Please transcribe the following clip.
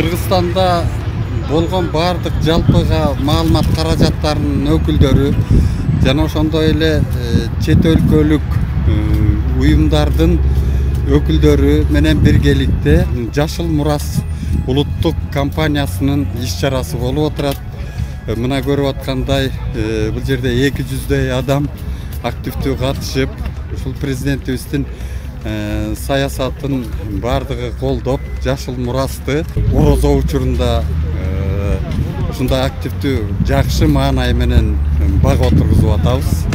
Кыргызстанда болгон бардык жалпыга маалымат каражаттарынын өкүлдөрү жана ошондой эле чет өлкөлүк уюмдардын өкүлдөрү менен биргеликте Жашыл Мурас улуттук компаниясынын иш чарасы болуп отурат. Мына көрүп аткандай бул жерде 200дөй адам активдүү катышып, ушул президентибиздин саясатын бардыгы колдоп, Жашыл Мурасты орозо учурунда ушундай активдүү жакшы маанай менен бага отургузуп атабыз.